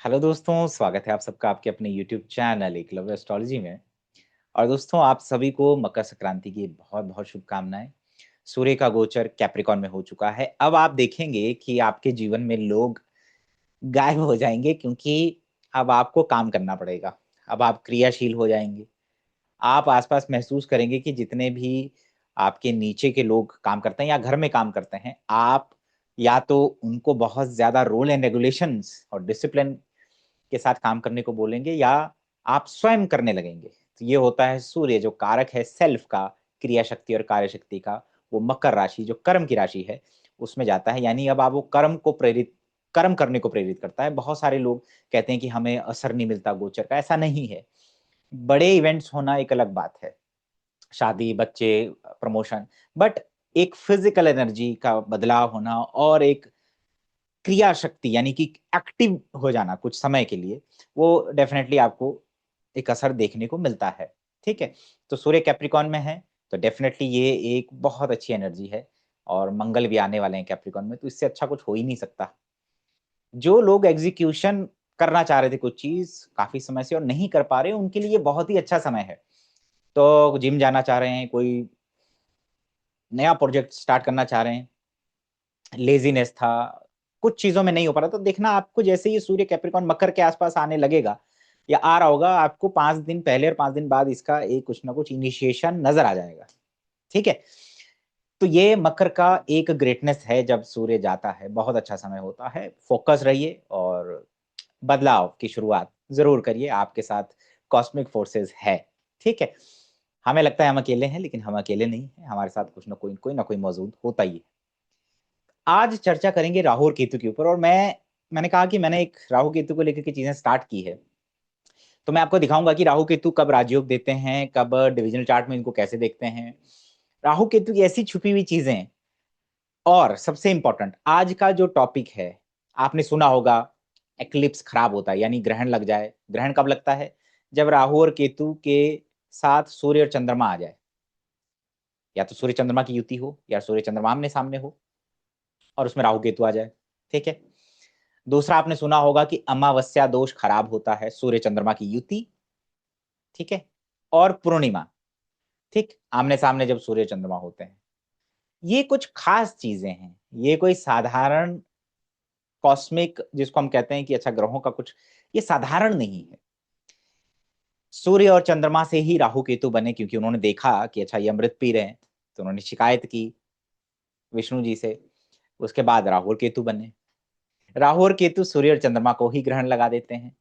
Hello दोस्तों, स्वागत है आप सबका आपके अपने यूट्यूब चैनल एकलव्य एस्ट्रोलॉजी में। और दोस्तों, आप सभी को मकर संक्रांति की बहुत बहुत शुभकामनाएं। सूर्य का गोचर कैप्रिकॉन में हो चुका है। अब आप देखेंगे कि आपके जीवन में लोग गायब हो जाएंगे, क्योंकि अब आपको काम करना पड़ेगा। अब आप क्रियाशील हो जाएंगे। आप आसपास महसूस करेंगे कि जितने भी आपके नीचे के लोग काम करते हैं या घर में काम करते हैं, आप या तो उनको बहुत ज्यादा रूल एंड रेगुलेशंस और डिसिप्लिन के साथ काम करने को बोलेंगे, या आप स्वयं करने लगेंगे। तो ये होता है सूर्य, जो कारक है सेल्फ का, क्रिया शक्ति और कार्य शक्ति का। वो मकर राशि जो कर्म की राशि है उसमें जाता है, यानी अब आप वो कर्म करने को प्रेरित करता है। बहुत सारे लोग कहते हैं कि हमें असर नहीं मिलता गोचर का। ऐसा नहीं है। बड़े इवेंट्स होना एक अलग बात है, शादी, बच्चे, प्रमोशन। बट एक फिजिकल एनर्जी का बदलाव होना और एक क्रिया शक्ति यानी कि एक्टिव हो जाना कुछ समय के लिए, वो डेफिनेटली आपको एक असर देखने को मिलता है। ठीक है। तो सूर्य कैप्रिकॉन में है, तो डेफिनेटली ये एक बहुत अच्छी एनर्जी है। और मंगल भी आने वाले हैं कैप्रिकॉन में, तो इससे अच्छा कुछ हो ही नहीं सकता। जो लोग एग्जीक्यूशन करना चाह रहे थे कुछ चीज काफी समय से और नहीं कर पा रहे, उनके लिए बहुत ही अच्छा समय है। तो जिम जाना चाह रहे हैं, कोई नया प्रोजेक्ट स्टार्ट करना चाह रहे हैं, लेजीनेस था, कुछ चीजों में नहीं हो पा रहा, तो देखना आपको जैसे ही सूर्य कैप्रिकॉन मकर के आसपास आने लगेगा या आ रहा होगा, आपको 5 दिन पहले और 5 दिन बाद इसका एक कुछ ना कुछ इनिशिएशन नजर आ जाएगा। ठीक है। तो ये मकर का एक ग्रेटनेस है, जब सूर्य जाता है बहुत अच्छा समय होता है। फोकस रहिए और बदलाव की शुरुआत जरूर करिए। आपके साथ कॉस्मिक फोर्सेस है। ठीक है। हमें लगता है हम अकेले हैं, लेकिन हम अकेले नहीं हैं। हमारे साथ कुछ ना कोई मौजूद होता ही है। आज चर्चा करेंगे राहु और केतु के ऊपर। और मैंने कहा कि मैंने एक राहु केतु को लेकर के चीजें स्टार्ट की है, तो मैं आपको दिखाऊंगा कि राहु केतु कब राजयोग देते हैं, कब डिविजनल चार्ट में इनको कैसे देखते हैं। राहु केतु की ऐसी छुपी हुई चीजें। और सबसे इंपॉर्टेंट आज का जो टॉपिक है, आपने सुना होगा एक्लिप्स खराब होता है, यानी ग्रहण लग जाए। ग्रहण कब लगता है? जब राहु और केतु के साथ सूर्य और चंद्रमा आ जाए, या तो सूर्य चंद्रमा की युति हो या सूर्य चंद्रमा आमने सामने हो और उसमें राहु केतु आ जाए। ठीक है। दूसरा, आपने सुना होगा कि अमावस्या दोष खराब होता है सूर्य चंद्रमा की युति। ठीक है। और पूर्णिमा, ठीक आमने सामने जब सूर्य चंद्रमा होते हैं। ये कुछ खास चीजें हैं। ये कोई साधारण कॉस्मिक जिसको हम कहते हैं कि अच्छा ग्रहों का कुछ, ये साधारण नहीं है। सूर्य और चंद्रमा से ही राहु केतु बने, क्योंकि उन्होंने देखा कि अच्छा ये अमृत पी रहे हैं, तो उन्होंने शिकायत की विष्णु जी से। उसके बाद राहु और केतु बने। राहु और केतु सूर्य और चंद्रमा को ही ग्रहण लगा देते हैं।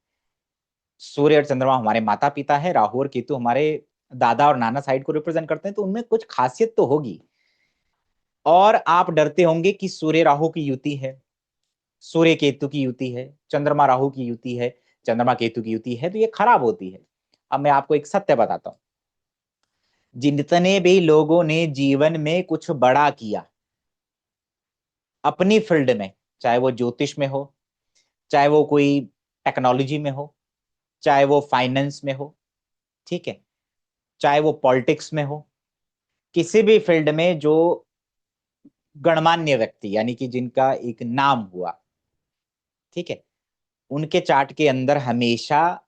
सूर्य और चंद्रमा हमारे माता पिता है, राहु और केतु हमारे दादा और नाना साइड को रिप्रेजेंट करते हैं, तो उनमें कुछ खासियत तो होगी। और आप डरते होंगे कि सूर्य राहु की युति है, सूर्य केतु की युति है, चंद्रमा राहु की युति है, चंद्रमा केतु की युति है, तो ये खराब होती है। अब मैं आपको एक सत्य बताता हूं। जितने भी लोगों ने जीवन में कुछ बड़ा किया अपनी फील्ड में, चाहे वो ज्योतिष में हो, चाहे वो कोई टेक्नोलॉजी में हो, चाहे वो फाइनेंस में हो, ठीक है, चाहे वो पॉलिटिक्स में हो, किसी भी फील्ड में जो गणमान्य व्यक्ति यानी कि जिनका एक नाम हुआ, ठीक है, उनके चार्ट के अंदर हमेशा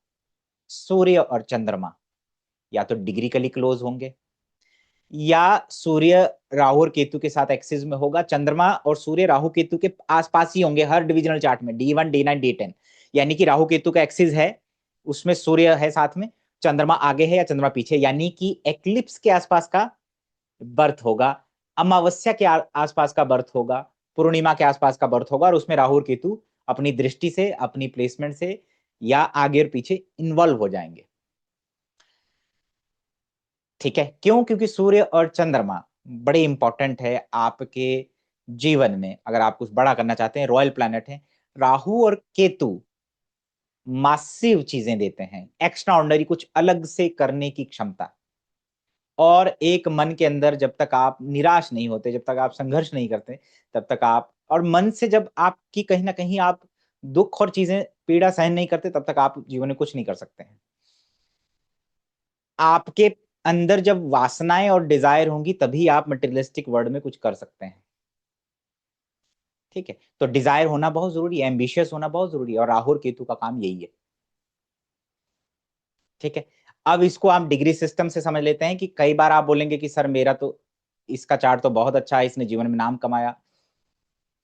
सूर्य और चंद्रमा या तो डिग्रिकली क्लोज होंगे, या सूर्य राहु और केतु के साथ एक्सिस में होगा। चंद्रमा और सूर्य राहु केतु के आसपास ही होंगे हर डिविजनल चार्ट में, D1 D9 D10। यानी कि राहु केतु का एक्सिस है, उसमें सूर्य है साथ में, चंद्रमा आगे है या चंद्रमा पीछे, यानी कि एक्लिप्स के आसपास का बर्थ होगा, अमावस्या के आसपास का बर्थ होगा, पूर्णिमा के आसपास का बर्थ होगा, और उसमें राहु और केतु अपनी दृष्टि से, अपनी प्लेसमेंट से या आगे और पीछे इन्वॉल्व हो जाएंगे। ठीक है। क्यों? क्योंकि सूर्य और चंद्रमा बड़े इंपॉर्टेंट है आपके जीवन में। अगर आप कुछ बड़ा करना चाहते हैं, रॉयल प्लैनेट है। राहु और केतु मासिव चीजें देते हैं, एक्स्ट्रा ऑर्डिनरी, कुछ अलग से करने की क्षमता। और एक मन के अंदर जब तक आप निराश नहीं होते, जब तक आप संघर्ष नहीं करते, तब तक आप, और मन से जब आपकी कहीं ना कहीं आप दुख और चीजें पीड़ा सहन नहीं करते, तब तक आप जीवन में कुछ नहीं कर सकते हैं। आपके अंदर जब वासनाएं और डिजायर होंगी, तभी आप मटेरियलिस्टिक वर्ल्ड में कुछ कर सकते हैं। ठीक है, तो डिजायर होना बहुत जरूरी है, एम्बिशियस होना बहुत जरूरी है, और राहु और केतु का काम यही है। ठीक है, अब इसको आप डिग्री सिस्टम से समझ लेते हैं कि कई बार आप बोलेंगे कि सर मेरा तो इसका चार्ट तो बहुत अच्छा है, इसने जीवन में नाम कमाया।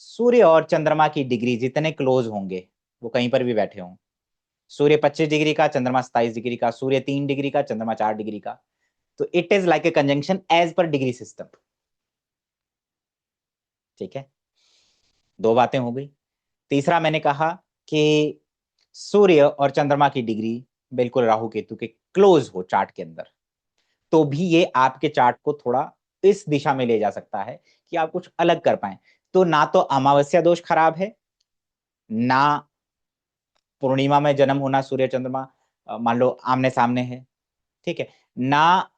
सूर्य और चंद्रमा की डिग्री जितने क्लोज होंगे, वो कहीं पर भी बैठे हों, सूर्य 25 डिग्री का, चंद्रमा 27 डिग्री का, सूर्य 3 डिग्री का, चंद्रमा 4 डिग्री का, तो it is like a conjunction as पर डिग्री सिस्टम। ठीक है, दो बातें हो गई। तीसरा मैंने कहा कि सूर्य और चंद्रमा की डिग्री बिल्कुल राहु केतु के क्लोज हो चार्ट के अंदर, तो भी ये आपके चार्ट को थोड़ा इस दिशा में ले जा सकता है कि आप कुछ अलग कर पाए। तो ना तो अमावस्या दोष खराब है, ना पूर्णिमा में जन्म होना सूर्य चंद्रमा मान लो आमने सामने है, ठीक है, ना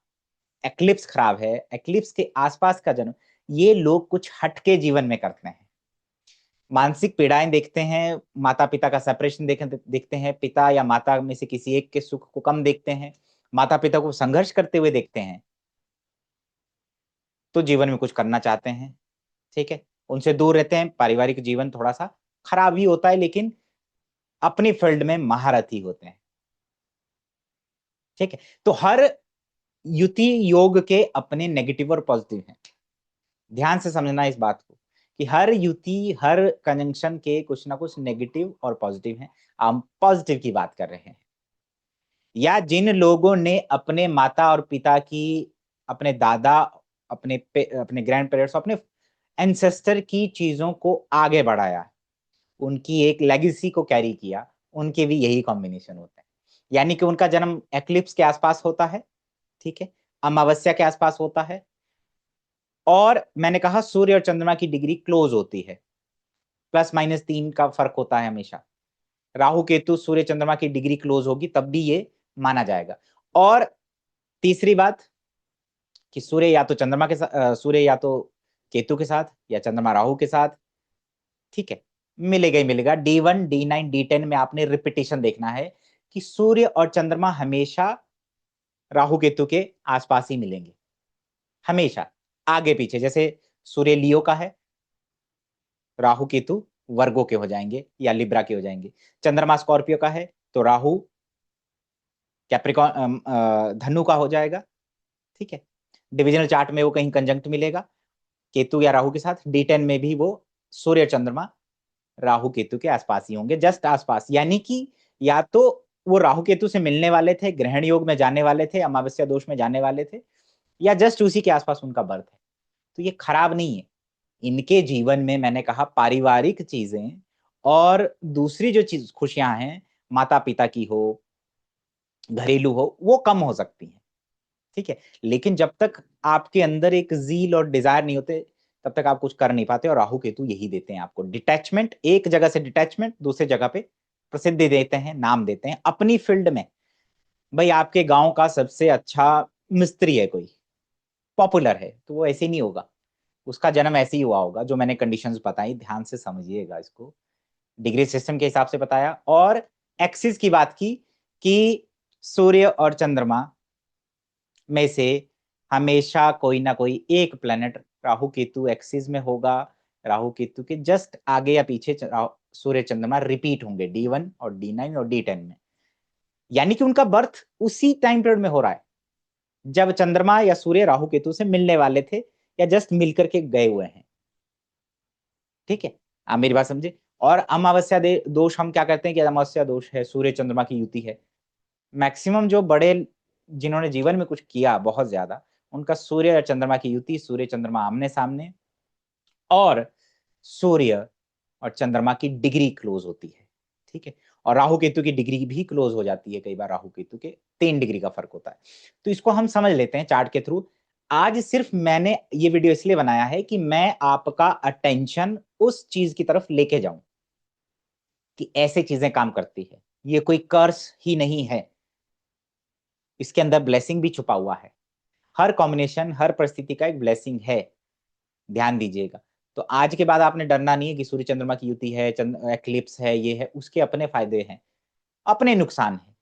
एक्लिप्स खराब है, एक्लिप्स के आसपास का जन्म, ये लोग कुछ हटके जीवन में करते हैं। मानसिक पीड़ाएं देखते हैं, माता पिता का सेपरेशन देखते हैं, पिता या माता में से किसी एक के सुख को कम देखते हैं, माता पिता को संघर्ष करते हुए देखते हैं, तो जीवन में कुछ करना चाहते हैं। ठीक है, उनसे दूर रहते हैं, पारिवारिक जीवन थोड़ा सा खराब ही होता है, लेकिन अपनी फील्ड में महारथी होते हैं। ठीक है, तो हर युति योग के अपने नेगेटिव और पॉजिटिव हैं। ध्यान से समझना इस बात को कि हर युति, हर कंजंक्शन के कुछ ना कुछ नेगेटिव और पॉजिटिव हैं। हम पॉजिटिव की बात कर रहे हैं, या जिन लोगों ने अपने माता और पिता की, अपने दादा, अपने ग्रैंड पेरेंट्स, अपने एंसेस्टर की चीजों को आगे बढ़ाया, उनकी एक लेगेसी को कैरी किया, उनके भी यही कॉम्बिनेशन होता है। यानी कि उनका जन्म एक्लिप्स के आसपास होता है, ठीक है, अमावस्या के आसपास होता है, और मैंने कहा सूर्य और चंद्रमा की डिग्री क्लोज होती है, +- 3 का फर्क होता है हमेशा। राहु केतु सूर्य चंद्रमा की डिग्री क्लोज होगी तब भी ये माना जाएगा। और तीसरी बात कि सूर्य या तो चंद्रमा के साथ, सूर्य या तो केतु के साथ, या चंद्रमा राहु के साथ, ठीक है, मिलेगा ही मिलेगा। D1 D9 D10 में आपने रिपीटेशन देखना है कि सूर्य और चंद्रमा हमेशा राहु केतु के आसपास ही मिलेंगे, हमेशा आगे पीछे। जैसे सूर्य लियो का है, राहु केतु वर्गो के हो जाएंगे या लिब्रा के हो जाएंगे। चंद्रमा स्कॉर्पियो का है तो राहु कैप्रिकॉन धनु का हो जाएगा। ठीक है, डिविजनल चार्ट में वो कहीं कंजंक्ट मिलेगा केतु या राहु के साथ। D10 में भी वो सूर्य चंद्रमा राहु केतु के आसपास ही होंगे, जस्ट आसपास। यानी कि या तो वो राहु केतु से मिलने वाले थे, ग्रहण योग में जाने वाले थे, अमावस्या दोष में जाने वाले थे, या जस्ट उसी के आसपास उनका बर्थ है, तो ये खराब नहीं है। इनके जीवन में मैंने कहा पारिवारिक चीजें और दूसरी जो चीज खुशियां हैं, माता पिता की हो, घरेलू हो, वो कम हो सकती हैं। ठीक है, लेकिन जब तक आपके अंदर एक जील और डिजायर नहीं होते, तब तक आप कुछ कर नहीं पाते। और राहु केतु यही देते हैं आपको, डिटैचमेंट, एक जगह से डिटैचमेंट, दूसरी जगह पे प्रसिद्धि देते हैं, नाम देते हैं अपनी फील्ड में। भाई आपके गांव का सबसे अच्छा मिस्त्री है कोई, पॉपुलर है, तो वो ऐसे नहीं होगा, उसका जन्म ऐसे ही हुआ होगा। जो मैंने कंडीशंस बताई, ध्यान से समझिएगा इसको, डिग्री सिस्टम के हिसाब से बताया। और एक्सिस की बात की कि सूर्य और चंद्रमा में से हमेशा कोई ना कोई एक प्लेनेट राहु केतु एक्सिस में होगा, राहु केतु के जस्ट आगे या पीछे सूर्य चंद्रमा रिपीट होंगे D1 और D9 और D10 में। यानी कि उनका बर्थ उसी टाइम पीरियड में हो रहा है जब चंद्रमा या सूर्य राहु केतु से मिलने वाले थे, या जस्ट मिलकर के गए हुए हैं। ठीक है, आप मेरी बात समझे। और अमावस्या दोष हम क्या करते हैं कि अमावस्या दोष है, सूर्य चंद्रमा की युति है। मैक्सिमम जो बड़े जिन्होंने जीवन में कुछ किया बहुत ज्यादा, उनका सूर्य और चंद्रमा की युति, सूर्य चंद्रमा आमने सामने, और सूर्य और चंद्रमा की डिग्री क्लोज होती है। ठीक है, और राहु केतु की डिग्री भी क्लोज हो जाती है, कई बार राहु केतु के 3 डिग्री का फर्क होता है। तो इसको हम समझ लेते हैं चार्ट के थ्रू। आज सिर्फ मैंने ये वीडियो इसलिए बनाया है कि मैं आपका अटेंशन उस चीज की तरफ लेके जाऊं कि ऐसे चीजें काम करती है, ये कोई कर्स ही नहीं है, इसके अंदर ब्लेसिंग भी छुपा हुआ है। हर कॉम्बिनेशन, हर परिस्थिति का एक ब्लेसिंग है, ध्यान दीजिएगा। तो आज के बाद आपने डरना नहीं है कि सूर्य चंद्रमा की युति है, एक्लिप्स है, ये है, उसके अपने फायदे हैं, अपने नुकसान है।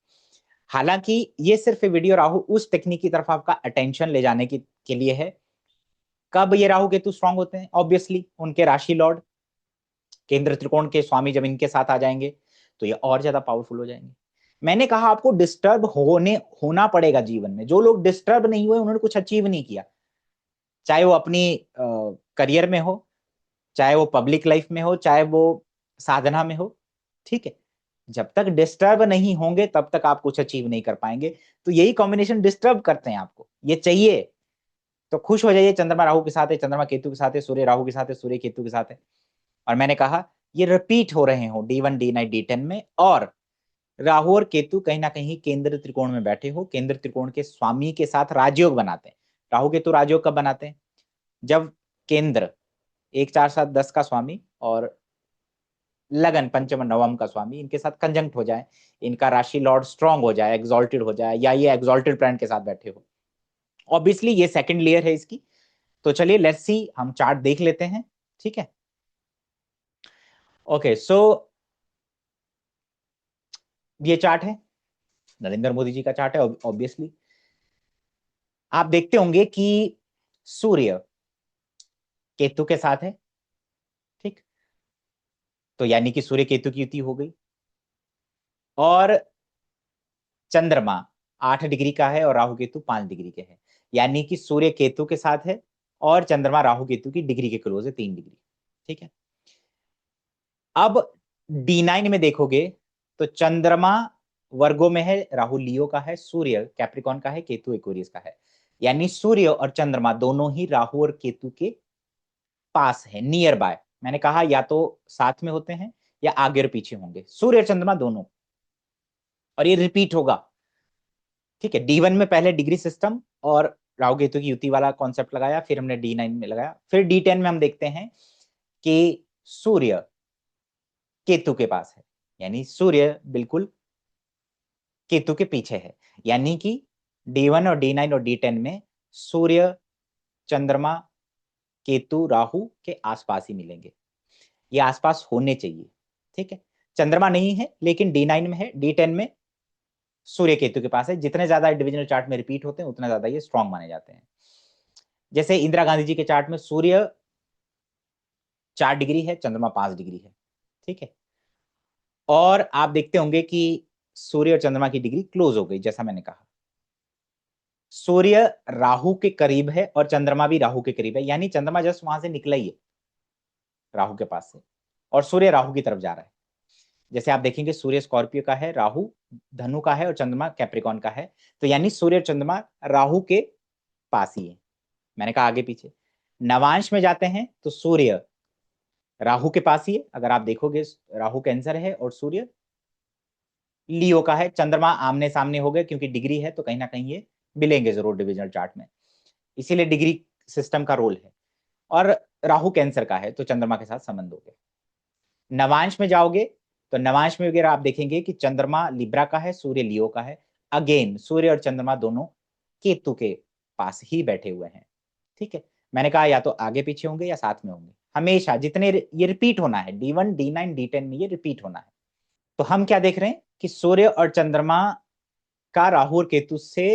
हालांकि ये सिर्फ वीडियो राहु उस टेक्निक की तरफ आपका अटेंशन ले जाने के लिए है। कब ये राहु केतु स्ट्रांग होते हैं? ऑब्वियसली उनके राशि लॉर्ड केंद्र त्रिकोण के स्वामी जब इनके साथ आ जाएंगे तो ये और ज्यादा पावरफुल हो जाएंगे। मैंने कहा आपको डिस्टर्ब होना पड़ेगा जीवन में। जो लोग डिस्टर्ब नहीं हुए उन्होंने कुछ अचीव नहीं किया, चाहे वो अपनी करियर में हो, चाहे वो पब्लिक लाइफ में हो, चाहे वो साधना में हो। ठीक है, जब तक डिस्टर्ब नहीं होंगे तब तक आप कुछ अचीव नहीं कर पाएंगे। तो यही कॉम्बिनेशन डिस्टर्ब करते हैं आपको, ये चाहिए तो खुश हो जाइए। चंद्रमा राहु के साथ है, चंद्रमा केतु के साथ है, सूर्य राहु के साथ है, सूर्य केतु के साथ है। और मैंने कहा ये रिपीट हो रहे हो D1 D9 D10 में, और राहु और केतु कहीं ना कहीं केंद्र त्रिकोण में बैठे हो, केंद्र त्रिकोण के स्वामी के साथ राजयोग बनाते हैं। राहु केतु राजयोग कब बनाते हैं? जब केंद्र 1 4 7 10 का स्वामी और लगन पंचम नवम का स्वामी इनके साथ कंजंक्ट हो जाए, इनका राशि लॉर्ड स्ट्रांग हो जाए, एग्जॉल्टेड हो जाए, या ये एग्जॉल्टेड प्लैनेट के साथ बैठे हो। ऑब्वियसली ये सेकंड लेयर है इसकी। तो चलिए लेट्स सी, हम चार्ट देख लेते हैं। ठीक है, ओके सो ये चार्ट है, नरेंद्र मोदी जी का चार्ट है। ऑब्वियसली आप देखते होंगे कि सूर्य केतु के साथ है। ठीक, तो यानी कि सूर्य केतु की युति हो गई। और चंद्रमा 8 डिग्री का है और राहु केतु 5 डिग्री के हैं, यानी कि सूर्य केतु के साथ है और चंद्रमा राहु केतु की डिग्री के क्लोज है, 3 डिग्री। ठीक है, अब D9 में देखोगे तो चंद्रमा वर्गो में है, राहु लियो का है, सूर्य कैप्रिकॉन का है, केतु एक्वेरियस का है। यानी सूर्य और चंद्रमा दोनों ही राहु और केतु के पास है, नियर बाय। मैंने कहा या तो साथ में होते हैं या आगे और पीछे होंगे, सूर्य और चंद्रमा दोनों। और ये रिपीट होगा। ठीक है, D1 में पहले डिग्री सिस्टम और राहु केतु की युति वाला कॉन्सेप्ट लगाया, फिर हमने D9 में लगाया, फिर D10 में हम देखते हैं कि सूर्य केतु के पास है, यानी सूर्य बिल्कुल केतु के पीछे है। यानी कि D1 और D9 और D10 में सूर्य चंद्रमा केतु राहु के आसपास ही मिलेंगे, ये आसपास होने चाहिए। ठीक है, चंद्रमा नहीं है लेकिन D9 में है, D10 में सूर्य केतु के पास है। जितने ज्यादा डिविजनल चार्ट में रिपीट होते हैं उतना ज्यादा ये स्ट्रॉन्ग माने जाते हैं। जैसे इंदिरा गांधी जी के चार्ट में सूर्य 4 डिग्री है, चंद्रमा 5 डिग्री है। ठीक है, और आप देखते होंगे कि सूर्य और चंद्रमा की डिग्री क्लोज हो गई। जैसा मैंने कहा सूर्य राहु के करीब है और चंद्रमा भी राहु के करीब है, यानी चंद्रमा जस्ट वहां से निकला ही है राहु के पास से, और सूर्य राहु की तरफ जा रहा है। जैसे आप देखेंगे सूर्य स्कॉर्पियो का है, राहु धनु का है और चंद्रमा कैप्रिकॉन का है। तो यानी सूर्य और चंद्रमा राहु के पास ही है। मैंने कहा आगे पीछे। नवांश में जाते हैं तो सूर्य राहु के पास ही है। अगर आप देखोगे राहु कैंसर है और सूर्य लियो का है। चंद्रमा आमने सामने हो गए क्योंकि डिग्री है तो कहीं ना कहीं ये मिलेंगे जरूर डिविजनल चार्ट में, इसीलिए डिग्री सिस्टम का रोल है। और राहु कैंसर का है तो चंद्रमा के साथ संबंध हो गए। नवांश में जाओगे तो नवांश में वगैरह आप देखेंगे कि चंद्रमा लिब्रा का है, सूर्य लियो का है। अगेन सूर्य और चंद्रमा दोनों केतु के पास ही बैठे हुए हैं। ठीक है, मैंने कहा या तो आगे पीछे होंगे या साथ में होंगे, हमेशा जितने ये रिपीट होना है D1 D9 D10 में ये रिपीट होना है। तो हम क्या देख रहे हैं कि सूर्य और चंद्रमा का राहु और केतु से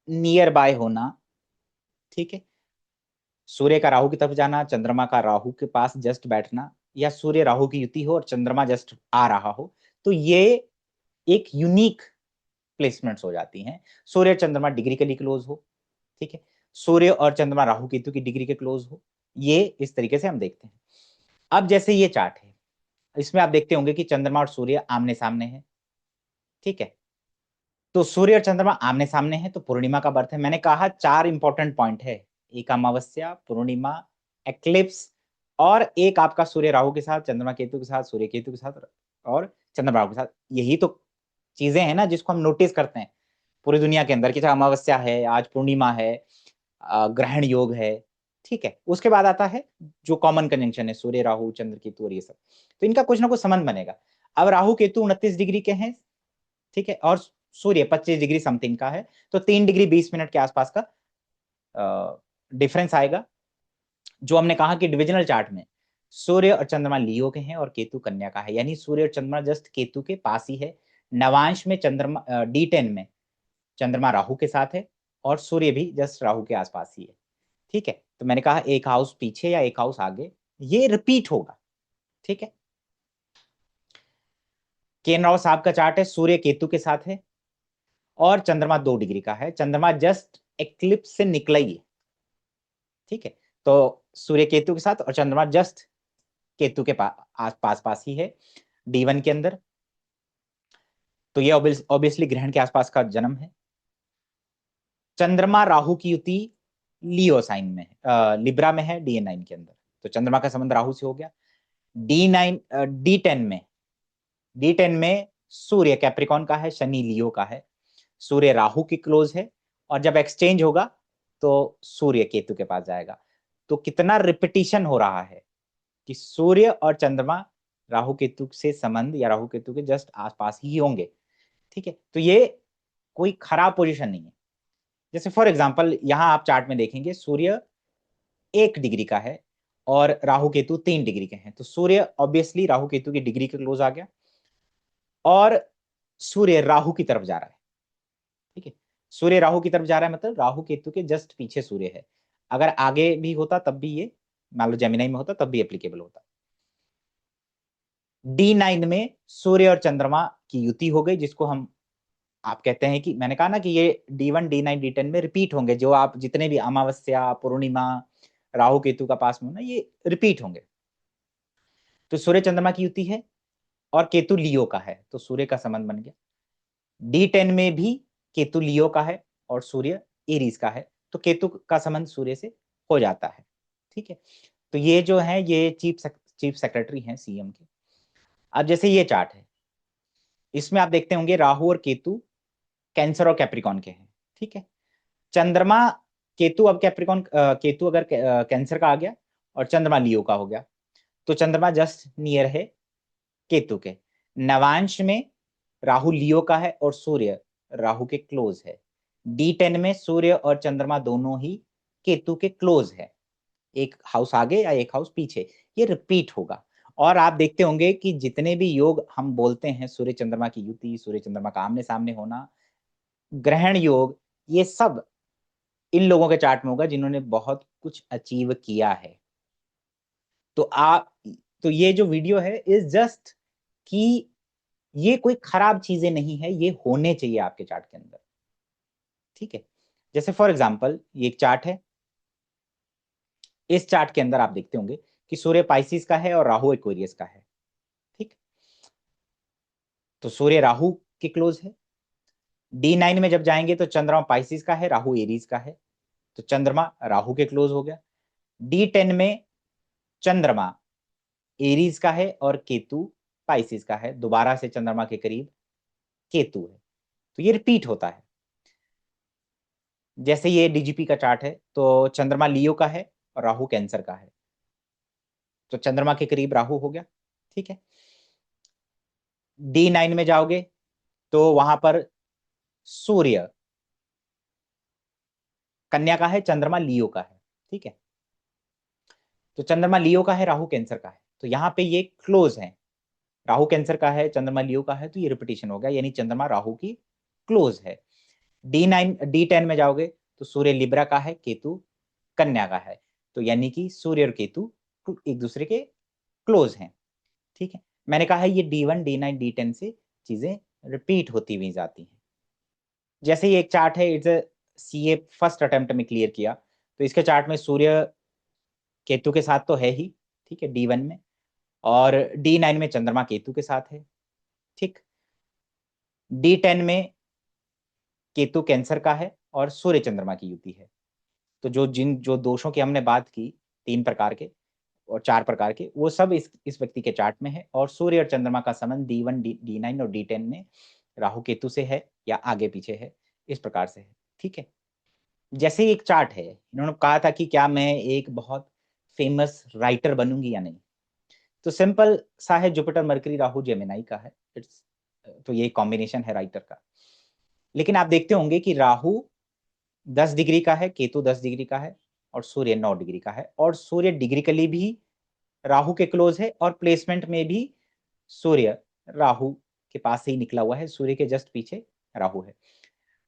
नियर बाय होना। ठीक है, सूर्य का राहु की तरफ जाना, चंद्रमा का राहु के पास जस्ट बैठना, या सूर्य राहु की युति हो और चंद्रमा जस्ट आ रहा हो, तो ये एक यूनिक प्लेसमेंट्स हो जाती हैं। सूर्य चंद्रमा डिग्री के लिए क्लोज हो। ठीक है, सूर्य और चंद्रमा राहु केतु की डिग्री के क्लोज हो, ये इस तरीके से हम देखते हैं। अब जैसे ये चार्ट है, इसमें आप देखते होंगे कि चंद्रमा और सूर्य आमने सामने है। ठीक है, तो सूर्य और चंद्रमा आमने सामने है तो पूर्णिमा का बर्थ है। मैंने कहा 4 इंपॉर्टेंट पॉइंट है, एक अमावस्या, पूर्णिमा, एक्लिप्स, और एक आपका सूर्य राहु के साथ, चंद्रमा केतु के साथ, सूर्य केतु के साथ, और चंद्रमा राहु के साथ। यही तो चीजें हैं ना जिसको हम नोटिस करते हैं पूरी दुनिया के अंदर कि अमावस्या है, आज पूर्णिमा है, ग्रहण योग है। ठीक है, उसके बाद आता है जो कॉमन कंजंक्शन है सूर्य राहु चंद्र केतु और ये सब, तो इनका कुछ ना कुछ संबंध बनेगा। अब राहु केतु 29 डिग्री के हैं। ठीक है, और सूर्य 25 डिग्री समथिंग का है, तो 3 डिग्री 20 मिनट के आसपास का डिफरेंस आएगा। जो हमने कहा कि डिविजनल चार्ट में सूर्य और चंद्रमा लियो के हैं और केतु कन्या का है, यानी सूर्य और चंद्रमा जस्ट केतु के पास ही है। नवांश में चंद्रमा D10 में चंद्रमा राहु के साथ है और सूर्य भी जस्ट राहु के आसपास ही है। ठीक है, तो मैंने कहा एक हाउस पीछे या एक हाउस आगे, ये रिपीट होगा। ठीक है। केन राव साहब का चार्ट है, सूर्य केतु के साथ है और चंद्रमा 2 डिग्री का है, चंद्रमा जस्ट एक्लिप्स से निकला ही है। ठीक है, तो सूर्य केतु के साथ और चंद्रमा जस्ट केतु के पास पास ही है D1 के अंदर। तो ये ऑब्वियसली ग्रहण के आसपास का जन्म है। चंद्रमा राहु की युति लियो साइन में है, लिब्रा में है D9 के अंदर, तो चंद्रमा का संबंध राहु से हो गया। D10 में सूर्य कैप्रिकॉन का है, शनि लियो का है, सूर्य राहु की क्लोज है, और जब एक्सचेंज होगा तो सूर्य केतु के पास जाएगा। तो कितना रिपीटिशन हो रहा है कि सूर्य और चंद्रमा राहु केतु से संबंध या राहु केतु के जस्ट आसपास ही होंगे। ठीक है, तो ये कोई खराब पोजीशन नहीं है। जैसे फॉर एग्जांपल यहां आप चार्ट में देखेंगे सूर्य 1 डिग्री का है और राहु केतु 3 डिग्री के हैं, तो सूर्य ऑब्वियसली राहु केतु की डिग्री के क्लोज आ गया और सूर्य राहु की तरफ जा रहा है। ठीक है, सूर्य राहु की तरफ जा रहा है मतलब राहु केतु के जस्ट पीछे सूर्य है। अगर आगे भी होता तब भी ये, मान लो जेमिनी में होता तब भी एप्लीकेबल होता। D9 में सूर्य और चंद्रमा की युति हो गई, जिसको हम आप कहते हैं कि मैंने कहा ना कि ये D1 D9 D10 में रिपीट होंगे, जो आप जितने भी अमावस्या पूर्णिमा राहु केतु का पास में ना ये रिपीट होंगे। तो सूर्य चंद्रमा की युति है और केतु लियो का है, तो सूर्य का संबंध बन गया। D10 में भी केतु लियो का है और सूर्य एरीज का है, तो केतु का संबंध सूर्य से हो जाता है। ठीक है, तो ये जो है ये चीफ सेक्रेटरी हैं सीएम के। अब जैसे ये चार्ट है, इसमें आप देखते होंगे राहु और केतु कैंसर और कैप्रिकॉन के हैं। ठीक है, चंद्रमा केतु अब केतु अगर कैंसर का आ गया और चंद्रमा लियो का हो गया, तो चंद्रमा जस्ट नियर है केतु के। नवांश में राहु लियो का है और सूर्य राहु के क्लोज है। D10 में सूर्य और चंद्रमा दोनों ही केतु के क्लोज है, एक हाउस आगे या एक हाउस पीछे, ये रिपीट होगा। और आप देखते होंगे कि जितने भी योग हम बोलते हैं, सूर्य चंद्रमा की युति, सूर्य चंद्रमा का आमने सामने होना, ग्रहण योग, ये सब इन लोगों के चार्ट में होगा जिन्होंने बहुत कुछ अचीव किया है। तो आप, तो ये जो वीडियो है इज जस्ट कि ये कोई खराब चीजें नहीं है, ये होने चाहिए आपके चार्ट के अंदर। ठीक है, जैसे फॉर एग्जांपल ये एक चार्ट है, इस चार्ट के अंदर आप देखते होंगे कि सूर्य पाइसिस का है और राहु एक्वेरियस का है। ठीक, तो सूर्य राहु के क्लोज है। D9 में जब जाएंगे तो चंद्रमा पाइसिस का है, राहु एरीज का है, तो चंद्रमा राहु के क्लोज हो गया। D10 में चंद्रमा एरीज का है और केतु पाइसिस का है, दोबारा से चंद्रमा के करीब केतु है, तो ये रिपीट होता है। जैसे ये DGP का चार्ट है, तो चंद्रमा लियो का है और राहु कैंसर का है, तो चंद्रमा के करीब राहु हो गया। ठीक है, D9 में जाओगे तो वहां पर सूर्य कन्या का है, चंद्रमा लियो का है। ठीक है, तो चंद्रमा लियो का है, राहु कैंसर का है, तो यहाँ पे ये क्लोज है। राहु कैंसर का है, चंद्रमा लियो का है, तो ये रिपीटिशन हो गया, यानी चंद्रमा राहु की क्लोज है। D10 में जाओगे तो सूर्य लिब्रा का है, केतु कन्या का है, तो यानी कि सूर्य और केतु एक दूसरे के क्लोज हैं। ठीक है, मैंने कहा है ये D1 D9 D10 से चीजें रिपीट होती हुई जाती हैं। जैसे ये एक चार्ट है, इट्स CA फर्स्ट अटेम्प्ट में क्लियर किया, तो इसके चार्ट में सूर्य केतु के साथ तो है ही, ठीक है, D1 में, और D9 में चंद्रमा केतु के साथ है। ठीक, D10 में केतु कैंसर का है और सूर्य चंद्रमा की युति है। तो जो दोषों की हमने बात की, 3 प्रकार के और 4 प्रकार के, वो सब इस व्यक्ति के चार्ट में है, और सूर्य और चंद्रमा का संबंध D1 D9 और D10 में राहु केतु से है या आगे पीछे है, इस प्रकार से है। ठीक है, जैसे एक चार्ट है, इन्होंने कहा था कि क्या मैं एक बहुत फेमस राइटर बनूंगी या नहीं, तो सिंपल सा है, जुपिटर मरकरी राहु जेमिनाई का है, इट्स, तो ये कॉम्बिनेशन है राइटर का। लेकिन आप देखते होंगे कि राहु 10 डिग्री का है, केतु 10 डिग्री का है और सूर्य 9 डिग्री का है, और सूर्य डिग्रिकली भी राहु के क्लोज है और प्लेसमेंट में भी सूर्य राहु के पास से ही निकला हुआ है, सूर्य के जस्ट पीछे राहु है।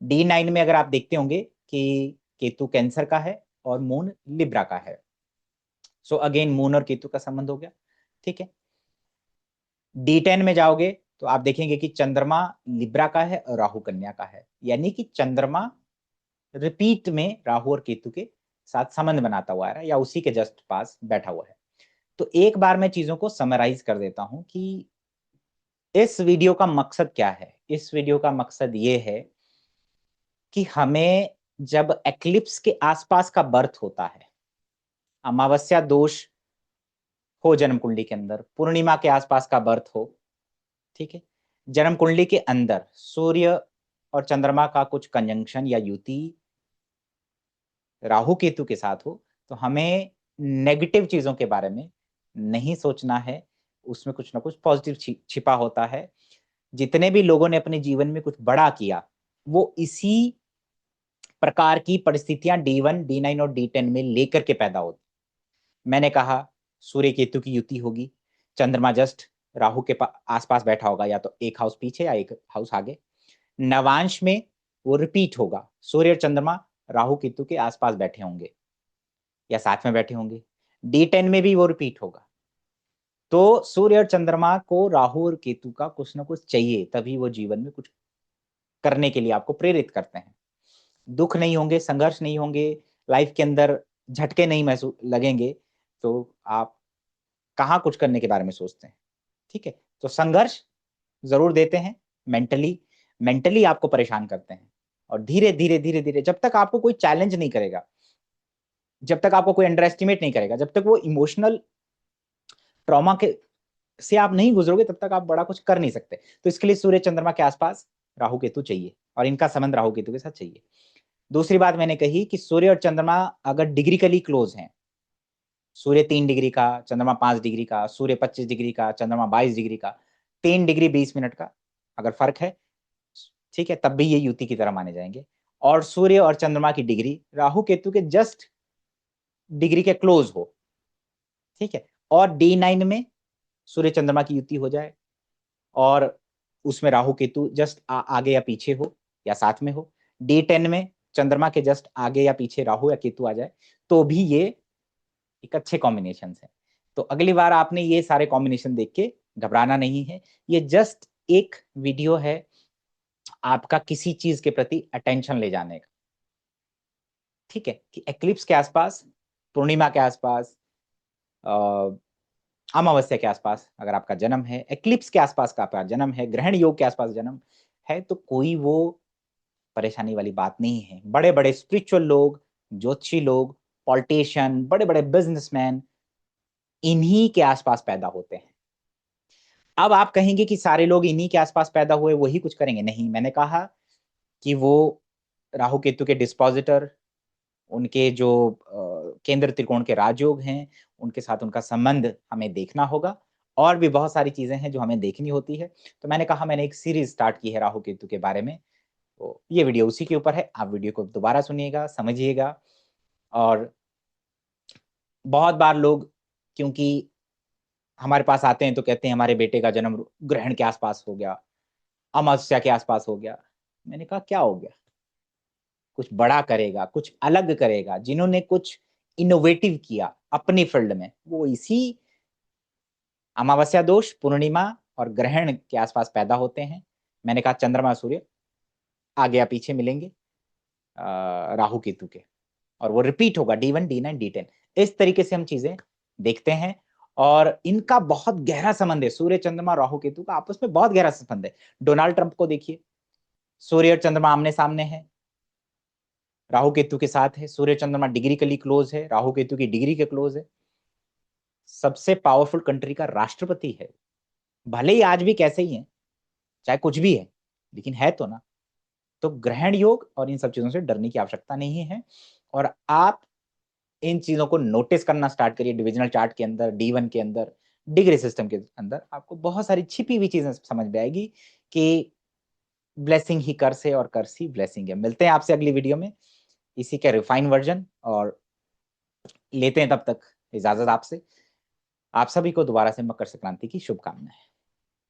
D9 में अगर आप देखते होंगे कि केतु कैंसर का है और मून लिब्रा का है, सो अगेन मून और केतु का संबंध हो गया। ठीक है, D10 में जाओगे तो आप देखेंगे कि चंद्रमा लिब्रा का है और राहु कन्या का है, यानी कि चंद्रमा रिपीट में राहु और केतु के साथ संबंध बनाता हुआ आ रहा है या उसी के जस्ट पास बैठा हुआ है। तो एक बार मैं चीजों को समराइज कर देता हूं कि इस वीडियो का मकसद क्या है। इस वीडियो का मकसद ये है कि हमें जब एक्लिप्स के आसपास का बर्थ होता है, अमावस्या दोष हो जन्म कुंडली के अंदर, पूर्णिमा के आसपास का बर्थ हो, ठीक है, जन्म कुंडली के अंदर सूर्य और चंद्रमा का कुछ कंजंक्शन या युति राहु केतु के साथ हो, तो हमें नेगेटिव चीजों के बारे में नहीं सोचना है, उसमें कुछ ना कुछ पॉजिटिव छिपा होता है। जितने भी लोगों ने अपने जीवन में कुछ बड़ा किया वो इसी प्रकार की परिस्थितियां D1, D9 और D10 में लेकर के पैदा होती। मैंने कहा सूर्य केतु की युति होगी, चंद्रमा जस्ट राहु के आसपास बैठा होगा, या तो एक हाउस पीछे या एक हाउस आगे। नवांश में वो रिपीट होगा, सूर्य और चंद्रमा राहु केतु के आसपास बैठे होंगे या साथ में बैठे होंगे। D10 में भी वो रिपीट होगा। तो सूर्य और चंद्रमा को राहु और केतु का कुछ ना कुछ चाहिए, तभी वो जीवन में कुछ करने के लिए आपको प्रेरित करते हैं। दुख नहीं होंगे, संघर्ष नहीं होंगे, लाइफ के अंदर झटके नहीं महसूस लगेंगे, तो आप कहाँ कुछ करने के बारे में सोचते हैं। ठीक है, तो संघर्ष जरूर देते हैं, मेंटली मेंटली आपको परेशान करते हैं, और धीरे धीरे धीरे धीरे जब तक आपको कोई चैलेंज नहीं करेगा, जब तक आपको कोई अंडर एस्टिमेट नहीं करेगा, जब तक वो इमोशनल ट्रॉमा के से आप नहीं गुजरोगे, तब तक आप बड़ा कुछ कर नहीं सकते। तो इसके लिए सूर्य चंद्रमा के आसपास राहु केतु चाहिए, और इनका संबंध राहु केतु के साथ चाहिए। दूसरी बात मैंने कही कि सूर्य और चंद्रमा अगर डिग्रिकली क्लोज हैं, सूर्य 3 डिग्री का, चंद्रमा 5 डिग्री का, सूर्य 25 डिग्री का, चंद्रमा 22 डिग्री का, 3 डिग्री 20 मिनट का अगर फर्क है, ठीक है, तब भी ये युति की तरह माने जाएंगे। और सूर्य और चंद्रमा की डिग्री राहु केतु के जस्ट डिग्री के क्लोज हो, ठीक है, और D9 में सूर्य चंद्रमा की युति हो जाए और उसमें राहु केतु जस्ट आगे या पीछे हो या साथ में हो, D10 में चंद्रमा के जस्ट आगे या पीछे राहु या केतु आ जाए, तो भी ये एक अच्छे कॉम्बिनेशन है। तो अगली बार आपने ये सारे कॉम्बिनेशन देख के घबराना नहीं है। ये जस्ट एक वीडियो है आपका किसी चीज के प्रति अटेंशन ले जाने का, ठीक है, कि एक्लिप्स के आसपास, पूर्णिमा के आसपास, अमावस्या के आसपास अगर आपका जन्म है, एक्लिप्स के आसपास का आपका जन्म है, ग्रहण योग के आसपास जन्म है, तो कोई वो परेशानी वाली बात नहीं है। बड़े बड़े स्पिरिचुअल लोग, ज्योतिषी लोग, पॉलिटिशियन, बड़े बड़े बिजनेसमैन इन्हीं के आसपास पैदा होते हैं। अब आप कहेंगे कि सारे लोग इन्हीं के आसपास पैदा हुए वही कुछ करेंगे, नहीं। मैंने कहा कि वो राहु केतु के डिस्पोजिटर, उनके जो केंद्र त्रिकोण के राजयोग हैं, उनके साथ उनका संबंध हमें देखना होगा, और भी बहुत सारी चीजें हैं जो हमें देखनी होती है। तो मैंने कहा मैंने एक सीरीज स्टार्ट की है राहु केतु के बारे में, तो ये वीडियो उसी के ऊपर है। आप वीडियो को दोबारा सुनिएगा, समझिएगा। और बहुत बार लोग, क्योंकि हमारे पास आते हैं तो कहते हैं हमारे बेटे का जन्म ग्रहण के आसपास हो गया, अमावस्या के आसपास हो गया। मैंने कहा क्या हो गया, कुछ बड़ा करेगा, कुछ अलग करेगा, जिन्होंने कुछ इनोवेटिव किया अपनी फील्ड में, वो इसी अमावस्या दोष, पूर्णिमा और ग्रहण के आसपास पैदा होते हैं। मैंने कहा चंद्रमा सूर्य आगे या पीछे मिलेंगे राहु केतु के, और वो रिपीट होगा D1, D9, D10। इस तरीके से हम चीजें देखते हैं, और इनका बहुत गहरा संबंध है। सूर्य चंद्रमा राहु केतु का आपस में बहुत गहरा संबंध है। डोनाल्ड ट्रंप को देखिए, सूर्य और चंद्रमा आमने सामने है, राहु केतु के साथ है। सूर्य चंद्रमा डिग्री के लिए क्लोज है, राहु केतु की डिग्री के क्लोज है। सबसे पावरफुल कंट्री का राष्ट्रपति है, भले ही आज भी कैसे ही है, चाहे कुछ भी है, लेकिन है तो ना। तो ग्रहण योग और इन सब चीजों से डरने की आवश्यकता नहीं है। और आप इन चीजों को नोटिस करना स्टार्ट करिए। डिविजनल चार्ट के अंदर, D1 के अंदर, डिग्री सिस्टम के अंदर आपको बहुत सारी छिपी हुई चीजें समझ में आएगी कि ब्लेसिंग ही कर्स है और कर्स ही ब्लेसिंग है। मिलते हैं आपसे अगली वीडियो में इसी का रिफाइन वर्जन, और लेते हैं तब तक इजाजत आपसे। आप सभी को दोबारा से मकर संक्रांति की शुभकामनाएं।